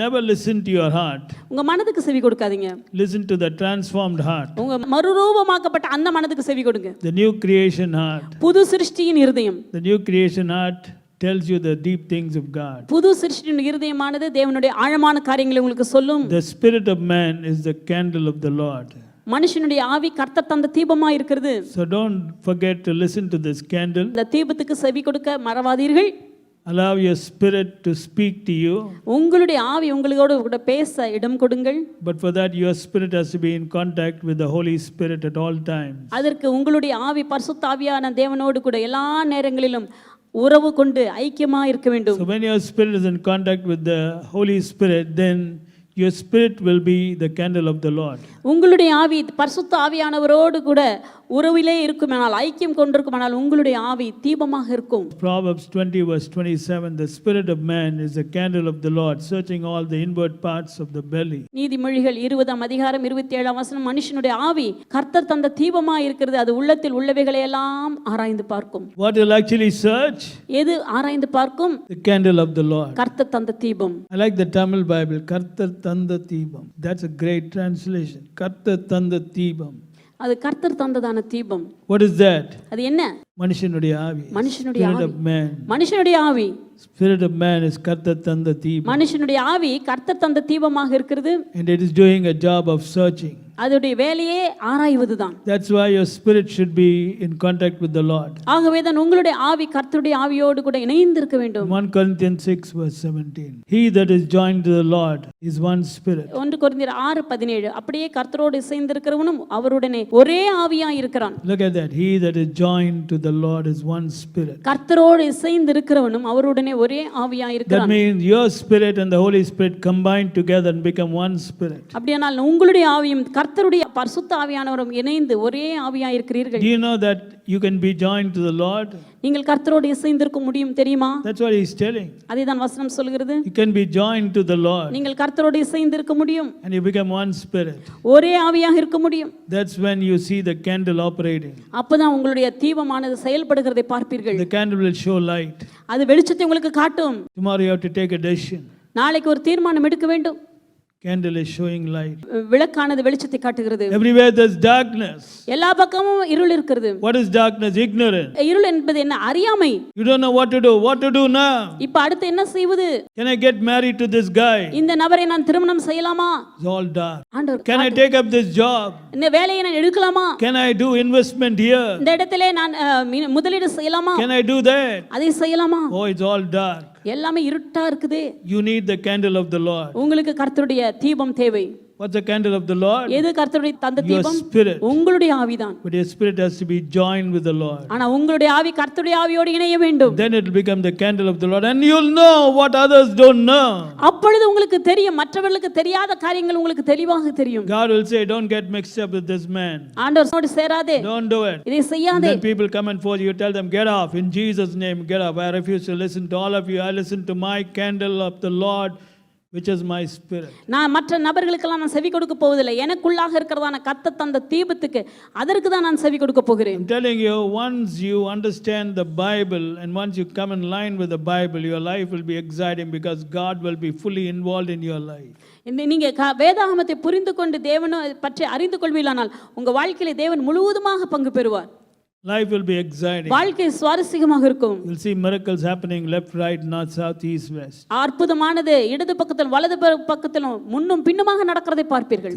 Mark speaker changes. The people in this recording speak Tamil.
Speaker 1: Never listen to your heart.
Speaker 2: உங்க மனதுக்கு செவி கொடுக்காதீங்க.
Speaker 1: Listen to the transformed heart.
Speaker 2: உங்க மறுரூபமாக்கப்பட்ட அந்த மனதுக்கு செவி கொடுங்க.
Speaker 1: The new creation heart.
Speaker 2: புது சிருஷ்டியின் இருதயம்.
Speaker 1: The new creation heart tells you the deep things of God.
Speaker 2: புது சிருஷ்டியின் இருதயமானது தேவனுடைய ஆழமான காரியங்களை உங்களுக்கு சொல்லும்.
Speaker 1: The spirit of man is the candle of the Lord.
Speaker 2: மனுஷனுடைய ஆவி கர்த்தர் தந்த தீபமா இருக்கிறது.
Speaker 1: So don't forget to listen to this candle.
Speaker 2: இந்த தீபத்துக்கு செவி கொடுக்க மறவாதீர்கள்.
Speaker 1: Allow your spirit to speak to you.
Speaker 2: உங்களுடைய ஆவி உங்களோடு கூட பேச இடம் கொடுங்கள்.
Speaker 1: But for that your spirit has to be in contact with the Holy Spirit at all times.
Speaker 2: அதற்கு உங்களுடைய ஆவி பரிசுத்த ஆவியான தேவனோடு கூட எல்லா நேரங்களிலும் உறவு கொண்டு ஐக்கியமா இருக்க வேண்டும்.
Speaker 1: So when your spirit is in contact with the Holy Spirit, then your spirit will be the candle of the Lord.
Speaker 2: உங்களுடைய ஆவி பரிசுத்த ஆவியானவரோடு கூட உறவிலே இருக்குமானால் ஐக்கியம் கொண்டிருக்குமானால் உங்களுடைய ஆவி தீபமாக இருக்கும்.
Speaker 1: Proverbs 20 verse 27, the spirit of man is the candle of the Lord, searching all the inward parts of the belly.
Speaker 2: நீதிமொழிகள் 20 அதிகாரம் 27 வசனம், மனுஷனுடைய ஆவி கர்த்தர் தந்த தீபமா இருக்கிறது, அது உள்ளத்தில் உள்ளவைகளை எல்லாம் ஆராய்ந்து பார்க்கும்.
Speaker 1: What will actually search?
Speaker 2: எது ஆராய்ந்து பார்க்கும்?
Speaker 1: The candle of the Lord.
Speaker 2: கர்த்தர் தந்த தீபம்.
Speaker 1: I like the Tamil Bible, கர்த்தர் தந்த தீபம். That's a great translation. கர்த்தர் தந்த தீபம்.
Speaker 2: அது கர்த்தர் தந்ததான தீபம்.
Speaker 1: What is that?
Speaker 2: அது என்ன?
Speaker 1: மனுஷனுடைய ஆவி.
Speaker 2: மனுஷனுடைய ஆவி.
Speaker 1: Spirit of man.
Speaker 2: மனுஷனுடைய ஆவி.
Speaker 1: Spirit of man is கர்த்தர் தந்த தீபம்.
Speaker 2: மனுஷனுடைய ஆவி கர்த்தர் தந்த தீபமாக இருக்கிறது.
Speaker 1: And it is doing a job of searching.
Speaker 2: அதோடைய வேலையே ஆராய்வதுதான்.
Speaker 1: That's why your spirit should be in contact with the Lord.
Speaker 2: ஆகவே தான் உங்களுடைய ஆவி கர்த்தருடைய ஆவியோடு கூட இணைந்து இருக்க வேண்டும்.
Speaker 1: 1 Corinthians 6 verse 17. He that is joined to the Lord is one spirit.
Speaker 2: 1 கொரிந்தியர் 6:17. அப்படியே கர்த்தரோடு இணைந்து இருக்கிறவனும் அவருடனே ஒரே ஆவியாய் இருக்கிறான்.
Speaker 1: Look at that. He that is joined to the Lord is one spirit.
Speaker 2: கர்த்தரோடு இணைந்து இருக்கிறவனும் அவருடனே ஒரே ஆவியாய் இருக்கிறான்.
Speaker 1: That means your spirit and the Holy Spirit combine together and become one spirit.
Speaker 2: அப்படியானால் உங்களுடைய ஆவியும் கர்த்தருடைய பரிசுத்த ஆவியானவரும் இணைந்து ஒரே ஆவியாய் இருக்கிறீர்கள்.
Speaker 1: Do you know that you can be joined to the Lord?
Speaker 2: நீங்கள் கர்த்தரோடு இணைந்திருக்க முடியும் தெரியுமா?
Speaker 1: That's what he's telling.
Speaker 2: அதுதான் வசனம் சொல்கிறது.
Speaker 1: You can be joined to the Lord.
Speaker 2: நீங்கள் கர்த்தரோடு இணைந்திருக்க முடியும்.
Speaker 1: And you become one spirit.
Speaker 2: ஒரே ஆவியாக இருக்க முடியும்.
Speaker 1: That's when you see the candle operating.
Speaker 2: அப்பதான் உங்களுடைய தீபமானது செயல்படுகிறதை பார்ப்பீர்கள்.
Speaker 1: The candle will show light.
Speaker 2: அது வெளிச்சத்தை உங்களுக்கு காட்டும்.
Speaker 1: Tomorrow you have to take a decision.
Speaker 2: நாளைக்கு ஒரு தீர்மானம் எடுக்க வேண்டும்.
Speaker 1: Candle is showing light.
Speaker 2: விளக்கானது வெளிச்சத்தை காட்டுகிறது.
Speaker 1: Everywhere there's darkness.
Speaker 2: எல்லா பக்கமும் இருள் இருக்கிறது.
Speaker 1: What is darkness? Ignorance.
Speaker 2: இருள் என்பது என்ன? அறியாமை.
Speaker 1: You don't know what to do. What to do now?
Speaker 2: இப்ப அடுத்து என்ன செய்வது?
Speaker 1: Can I get married to this guy?
Speaker 2: இந்த நபரை நான் திருமணம் செய்யலாமா?
Speaker 1: It's all dark.
Speaker 2: ஆண்டவர்,
Speaker 1: Can I take up this job?
Speaker 2: இந்த வேலையை நான் எடுக்கலாமா?
Speaker 1: Can I do investment here?
Speaker 2: இந்த இடத்திலே நான் முதலீடு செய்யலாமா?
Speaker 1: Can I do that?
Speaker 2: அதை செய்யலாமா?
Speaker 1: Oh, it's all dark.
Speaker 2: எல்லாமே இருட்டா இருக்குது.
Speaker 1: You need the candle of the Lord.
Speaker 2: உங்களுக்கு கர்த்தருடைய தீபம் தேவை.
Speaker 1: What's the candle of the Lord?
Speaker 2: எது கர்த்தருடைய தந்த தீபம்?
Speaker 1: Your spirit.
Speaker 2: உங்களுடைய ஆவிதான்.
Speaker 1: But your spirit has to be joined with the Lord.
Speaker 2: ஆனா உங்களுடைய ஆவி கர்த்தருடைய ஆவியோடு இணைய வேண்டும்.
Speaker 1: Then it will become the candle of the Lord and you'll know what others don't know.
Speaker 2: அப்பொழுது உங்களுக்கு தெரியும், மற்றவர்களுக்கு தெரியாத காரியங்கள் உங்களுக்கு தெளிவாக தெரியும்.
Speaker 1: God will say, don't get mixed up with this man.
Speaker 2: ஆண்டவரோடு சேராதே.
Speaker 1: Don't do it.
Speaker 2: இதை செய்யாதே.
Speaker 1: Then people come and force you, tell them, get off. In Jesus' name, get off. I refuse to listen to all of you. I listen to my candle of the Lord, which is my spirit.
Speaker 2: நான் மற்ற நபர்களுக்கெல்லாம் நான் செவி கொடுக்க போவதில்லை. எனக்குள்ளாக இருக்கிறதான கர்த்தர் தந்த தீபத்துக்கு அதற்கு தான் நான் செவி கொடுக்க போகிறேன்.
Speaker 1: I'm telling you, once you understand the Bible and once you come in line with the Bible, your life will be exciting because God will be fully involved in your life.
Speaker 2: நீங்க வேதாகமத்தை புரிந்து கொண்டு தேவனை பற்றி அறிந்து கொள்வீர்களானால் உங்க வாழ்க்கையிலே தேவன் முழுவதுமாக பங்கு பெறுவார்.
Speaker 1: Life will be exciting.
Speaker 2: வாழ்க்கை சுவாரஸ்யமாக இருக்கும்.
Speaker 1: You'll see miracles happening left, right, north, south, east, west.
Speaker 2: அற்புதமானது இடது பக்கத்திலும் வலது பக்கத்திலும் முன்னும் பின்னுமாக நடக்கிறதை பார்ப்பீர்கள்.